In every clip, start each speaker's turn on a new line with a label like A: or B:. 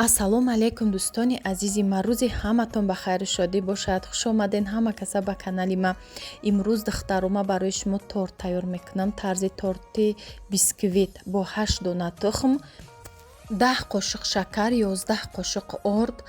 A: ассалому алайкум дӯстони азизи ма. Рӯзи ҳаматон ба хайру шодӣ бошад. хуш омаден ҳама каса ба канали ма. Имрӯз духтару ма барои шумо торт тайёр мекунам. Тарзи торти бисквит бо 8 дона тухм, 10 қошиқ шакар, 11 қошиқ орд,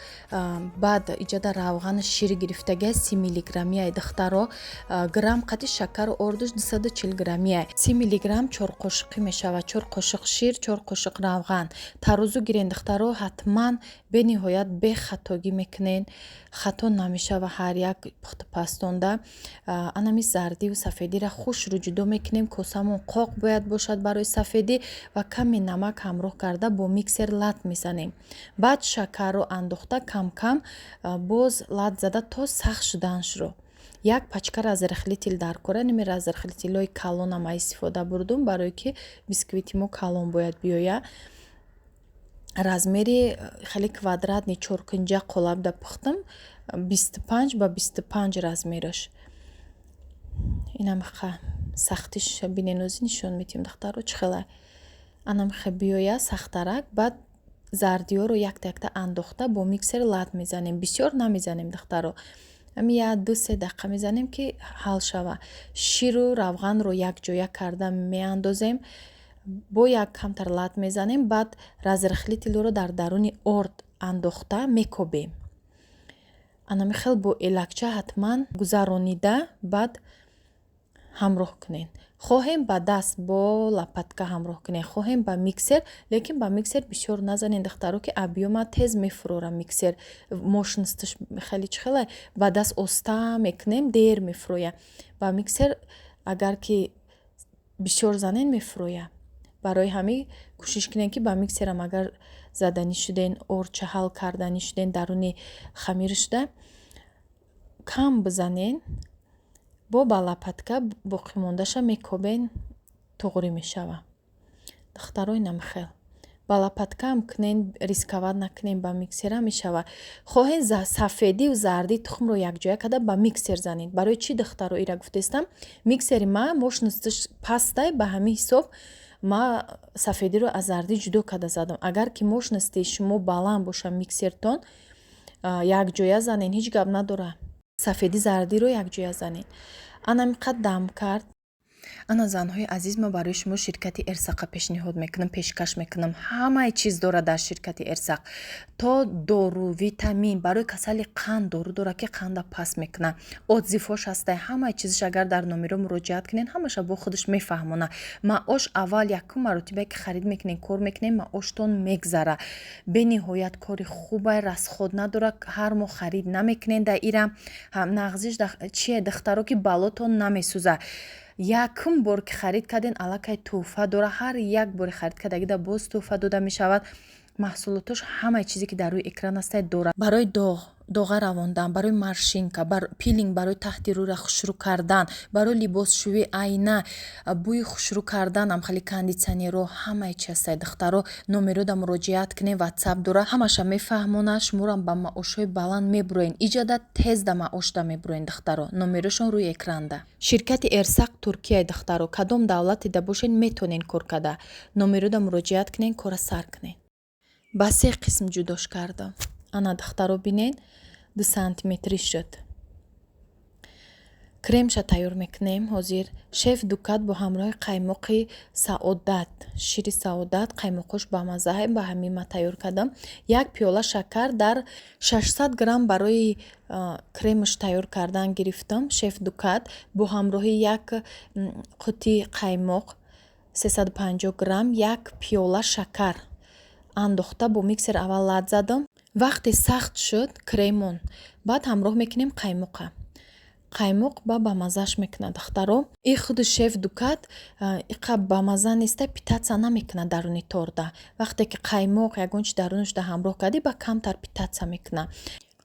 A: баъд иҷода равған шири гирифтагия 30 миллиграммияй духтаро, грамм қади шакару ордуш 240 граммияй, 30 миллиграмм 4 қошиқи мешавад, 4 қошиқ шир, 4 қошиқ равған. Тарӯзу гирен духтаро, ҳатман бениҳоят бехатогӣ мекунен, хато намешава ҳар як пухтупастонда. Анами зардиву сафедиро хушрӯ ҷудо мекунем. Косамон қоқ бояд бошад барои сафедӣ ва каме намак ҳамроҳ карда бо миксер лат мезанем. Баъд шакарро андохта кам кам боз лат зада то сахт шуданашро. Як пачка разрыхлитель дар кора, ними разрыхлителҳои калонам истифода бурдум, барое ки бисквити мо калон бояд биёя. Размери хеле квадратни чоркунҷа қолабда пухтам, 25 ба 25 размераш. Инамха сахтиш биненози нишон метим духтаро чхела. Анамха биёя сахтарак. Баъд зардиёро якта андохта бо миксер лат мезанем. Бисёр намезанем духтаро. Ами 1-2 дақиқа мезанем ки ҳал шава. Ширу равғанро якҷоя карда меандозем. Бо як камтар лат мезанем. Баъд разрыхлителро дар даруни орд андохта мекобем. Анами хел бо элакча ҳатман гузаронида баъд ҳамроҳ кунен. Хоҳем ба даст бо лопатка ҳамроҳ кунен, хоҳем ба миксер, лекин ба миксер бисёр назанен духтаро ки объёма тез мефурора миксер. Мощностиш хеле чхела, ба даст оста мекунем, дер мефуроя. Ба миксер агар ки бисёр занен мефуроя. Барои ҳамин кӯшиш кунен ки ба миксерам агар заданӣ шуден, орча ҳал карданӣ шуден даруни хамиршда кам бизанен. Бо ба лопатка боқимондаша мекобен, туғри мешава. Духтаро инам хел. Ба лопаткаам кунен, рисковат накунен, ба миксера мешава. Хоҳен сафедиву зарди тухмро якҷоя карда ба миксер занед. Барои чӣ духтаро ира гуфтестам? Миксери ма мощностиш пастай, ба ҳамин ҳисоб ма сафедиро аз зарди ҷудо карда задам. Агар ки мощности шумо баланд боша миксертон, якҷоя занен, ҳеҷ гап надора. Сафеди зардиро якҷоя занед. Анамиқад дам кард. Ана занҳои азиз, ма барои шумо ширкати Эрсақа пешниҳод мекунам, пешкаш мекунам. Ҳамаи чиз дорад дар ширкати Эрсақ. То дору, витамин, барои касали қанд дору дора ки қанда паст мекуна. Отзифҳош ҳастай, ҳамаи чизаш агар дар номеро муроҷиат кунен, ҳамаша бо худаш мефаҳмона. Маош аввал якум маротиба ки харид мекунен, кор мекунен, маоштон мегзара. Бениҳоят кори хубай, расход надора, ҳар моҳ харид намекунен да ира. Нағзиш чие духтаро ки балотон намесӯза. Якум бор ки харид карден аллакай тӯҳфа дора. Ҳар як бори харид кардагида боз тӯҳфа дода мешавад. маҳсулотош ҳамаи чизе ки дар рӯи экран ҳастай дора. Барои доға равондан, барои маршинка, пилинг, барои таҳти рӯра хушрӯ кардан, барои либосшӯӣ, айна, бӯи хушрӯ карданам, хали кондитсионерро, ҳамаи чи ҳастай духтаро. Номерода муроҷиат кунен, ватсап дора. Ҳамаша мефаҳмона, шуморам ба маошҳои баланд мебуроен. Иҷода тез да маошда мебуроен духтаро. Номерошон рӯи экранда. Ширкати Эрсақ Туркияи духтаро. Кадом давлатида бошен метонен кор карда. Номерода муроҷиат кунен, кора сар кунен. Ба 3 қисм ҷудош кардам. Ана духтаро бинен 2 сантиметри шуд. Кремша тайёр мекунем. Ҳозир шеф Дукат бо ҳамроҳи қаймоқи Саодат, шири Саодат, қаймоқош ба маззаҳай, ба ҳамин ма тайёр кардам. 1 пиёла шакар дар 600 грамм барои кремаш тайёр кардан гирифтам. Шеф Дукат бо ҳамроҳи 1 қути қаймоқ 350 грамм, 1 пиёла шакар андохта бо миксер аввал лат задам. Вақте сахт шуд кремон, баъд ҳамроҳ мекунем қаймоқа. Қаймоқ ба маззаш мекуна духтаро. И худи шеф Дукат иқа ба мазза неста, питатса намекуна даруни торда. Вақте ки қаймоқ ягон чи дарунашда ҳамроҳ кардӣ, ба камтар питатса мекуна.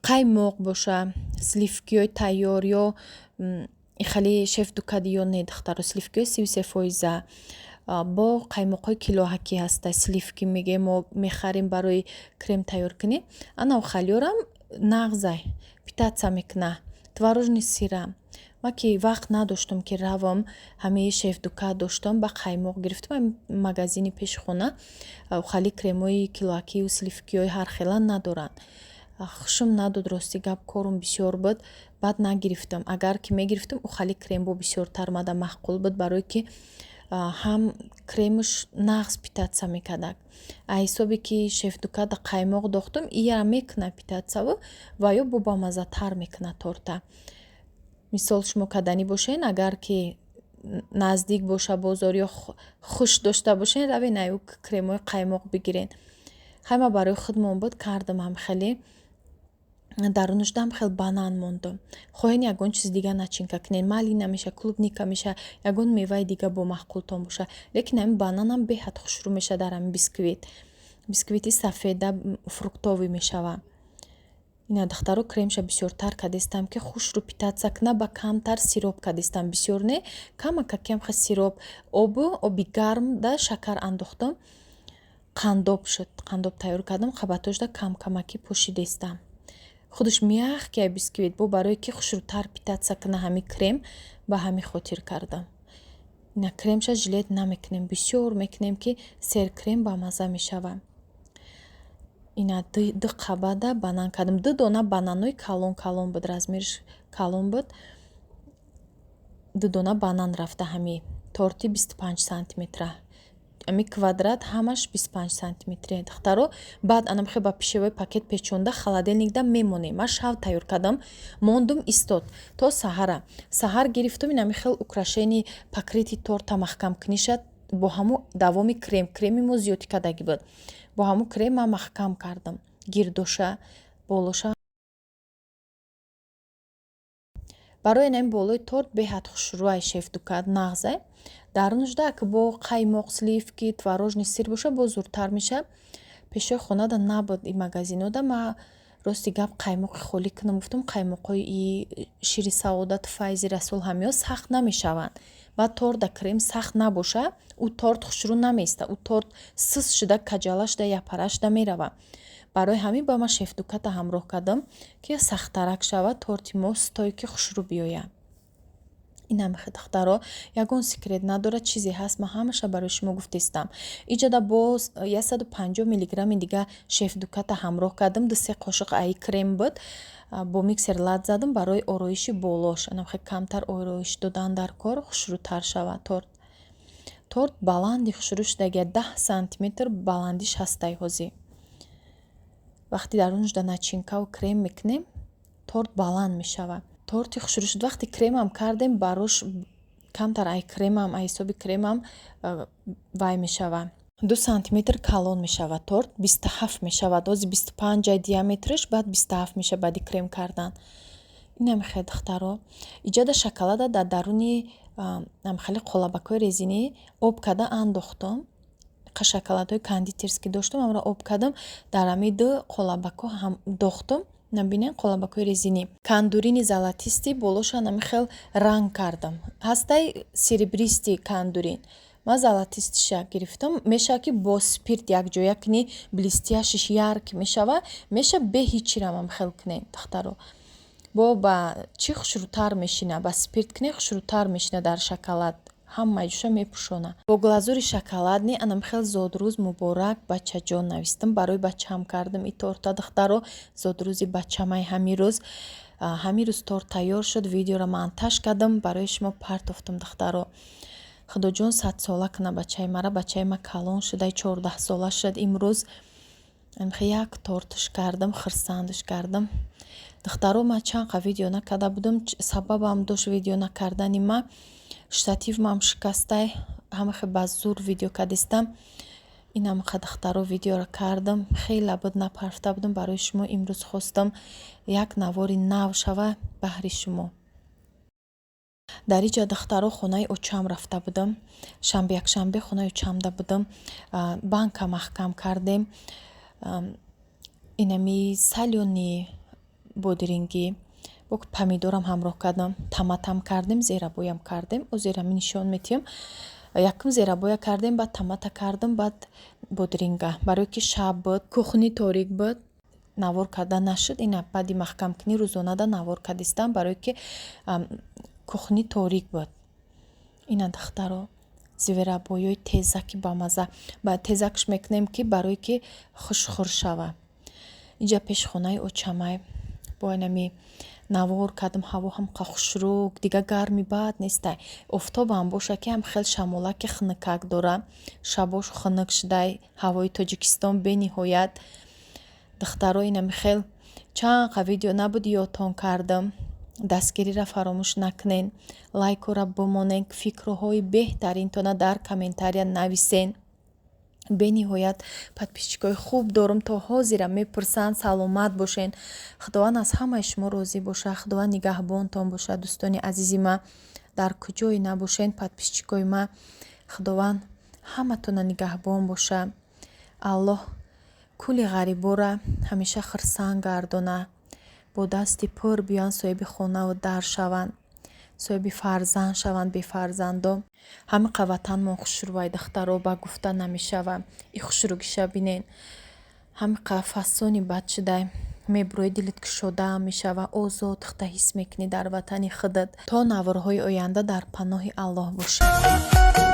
A: Қаймоқ боша, сливкиёй тайёр ё ихали шеф Дукат ё не духтаро, сливкиёй 33%. Бо қаймоқҳои килоҳакӣ ҳастай, сливки мегӯем мо мехарем барои крем тайёр кунем. Ана халёрам нағзай питатса мекуна, творожный сирам. ма ки вақт надоштам ки равам ҳамаи шефдука доштам ба қаймоқ гирифтам магазини пеши хона хали кремои килоакию сливкиёи ҳархела надоранд. хушум надод рости гап корум бисёр буд баъд нагирифтам. Агар ки мегирифтам ухали крембо бисёртар мада маъқул буд барое ки ҳам кремаш нағз питатса мекардак. Ҳисоби ки шефдукада қаймоқ дохтам ия мекуна питатсаву ва ё бо бамазатар мекуна торта. Мисол шумо кардани бошен агар ки наздик боша бозор ё хуш дошта бошен равен аю кремои қаймоқ бигирен. Хайма барои худмон буд кардам ҳам хеле дарунашдам хел банан мондам. Хоҳен ягон чиз дига начинка кунен, мали намеша, клубника меша, ягон меваи дига бо маъқултон боша. Лекин ҳамин бананам беҳад хушрӯ меша дар ҳамин бисквит. Бисквити сафеда фруктовӣ мешава. Ина духтаро кремша бисёртар кардистам ки хушрӯ питатса куна ба камтар сироп кардистам. Бисёр не, камака кемха сироп, оби гарм да шакар андохтам. Қандоб шуд. Қандоб тайёр кардам, қабатошда камакӣ пошидистам. Худаш мягкий бисквит бо барое ки хушрӯтар питатса куна ҳами крем ба ҳами хотир кардам. Ина кремша жилет намекунем, бисёр мекунем ки серкрем ба маза мешава. Ина ду қабада банан кардам. Ду дона бананои калон буд, размерш калон буд. Ду дона банан рафта ҳами торти 25 сантиметра. Ами квадрат ҳамаш 25 сантиметре духтаро. Баъд анамхе ба пишевой пакет печонда холодильникда мемонем. Ма шав тайёр кардам, мондум истод то саҳара. Саҳар гирифтум инами хел украшени пакрити торта маҳкамкуниша бо ҳамо давоми креми мо зиёди кардаги буд. Бо ҳамо крем ма маҳкам кардам. Гирдоша, болоша. Барои инами болои торт беҳад хушрӯай шефдукад нағзе. Дарунашда ак бо қаймоқ, сливки, творожный сир боша бо зуртар меша. Пешои хонада набуд и магазинода ма рости гап қаймоқи холӣ кунам. Гуфтам қаймоқҳои шири саодат, файзи расул ҳамеҳо сахт намешаванд. Баъд торт да крем сахт набоша, ӯ торт хушрӯ наместа. Ӯ торт сис шуда каҷалашда я парашда мерава. Барои ҳамин ба ма шефдуката ҳамроҳ кардам ки сахттарак шава, торти мо ситои ки хушрӯ биёя. Инам духтаро ягон секрет надорад, чизе ҳаст, ма ҳамаша барои шумо гуфтистам. Иҷода бо 150 миллиграмми дига шефдуката ҳамроҳ кардам. 2-3 қошиқ аи крем буд. Бо миксер лад задам барои ороиши болош. Анамхе камтар ороиш додан дар кор хушрӯтар шава торт. Торт баланди хушрӯ шудаги 10 сантиметр баландиш ҳастай ҳозӣ. Вақти дарунашда начинкаву крем мекунем, торт баланд мешава. Торти хушрӯ шуд. Вақти кремам кардем, барош камтар ай кремам, ай ҳисоби кремам вай мешава. 2 сантиметр калон мешава торт, 27 мешавад. Ози 25 ай диаметриш, баъд 27 меша баъди крем кардан. Инам хе духтаро. Иҷода шоколада дар даруни амхали қолабакҳои резинӣ об карда андохтам. Шоколадҳои кондитерский доштам, амро об кардам, дар ҳами ду қолабакҳо ҳам дохтам. Набинен қолабакҳои резинӣ. Кандурини золотисти болоша нами хел ранг кардам. Ҳастай серебристи кандурин. Ма золотистиша гирифтам. Мешава ки бо спирт якҷоя кунӣ, блистияшиш ярк мешава. Меша бе ҳичи рамам хел кунем духтаро. Бо ба чӣ хушрӯтар мешина? Ба спирт кунӣ хушрӯтар мешина дар шоколад. Ҳамаи ҷоша мепӯшона. Бо глазури шоколадни анам хел зодрӯз муборак бачаҷон навистам. Барои бачаам кардам и торта духтаро. Зодрӯзи бачамай ҳамин рӯз торт тайёр шуд. Видеоро монтаж кардам, барои шумо партофтам духтаро. Худоҷон 100 сола куна бачаи мара. Бачаи ма калон шудай 14 сола шуд имрӯз. Як тортш кардам, хирсандш кардам. Духтаро ма чанқа видео накарда будам. Сабабам дошт видео накардани ма. Штативмам шикастай, ҳамахе ба зур видео кардистам. Инам духтаро видеоро кардам. Хеле буд напарафта будам. Барои шумо имрӯз хостам як навори нав шава баҳри шумо. Дар иҷа духтаро хонаи очам рафта будам. Якшанбе хонаи очамда будам. Банка маҳкам кардем. Инами салёни бодирингӣ бо помидорам ҳамроҳ кардам. Томатам кардем, зерабоям кардем. Озерами нишон метиҳам. Якм зерабоя кардем, баъд томата кардам, баъд бодиринга. Барое ки шаб буд, кухни торик буд, навор карда нашуд. Ина баъди маҳкамкунӣ рӯзонада навор кардистам, барое ки кухни торик буд. Ина духтаро зиверабоёи тезаки бамаза. Ба тезакш мекунем ки барои ки хушхур шава. Инҷа пеш хонаи очамай бо инами навор кардам, ҳаво ҳам хушрук, дига гарми баъд нестай. Офтобам боша ки ҳам хел шамолаки хунукак дора. Шабош хунук шудай ҳавои Тоҷикистон бениҳоят. Духтаро инами хел чанqa видео набуди ёдтон кардам. Дастгириро фаромӯш накунен. Лайкора бимонен. Фикрҳои беҳтаринтона дар комментария нависен. бениҳоят подписчикои хуб дорум то ҳозира мепурсанд саломат бошен. Худованд аз ҳамаи шумо розӣ боша. Худованд нигаҳбонтон боша. дӯстони азизи ма дар куҷое набошен подписчикои ма. Худованд ҳаматона нигаҳбон боша. аллоҳ кули ғарибора ҳамеша хурсанд гардона. бо дасти пур биён соҳиби хонаву дар шаванд. соҳиби фарзанд шаванд бефарзандо. ҳамиқа ватанмон хушрӯвай духтаро ба гуфта намешава. и хушрӯгиша бинен. ҳамиқа фасони бад шудай мебурӯи дилит кушода мешава. озод худта ҳис мекунӣ дар ватани худат. то наворҳои оянда дар паноҳи аллоҳ бошед.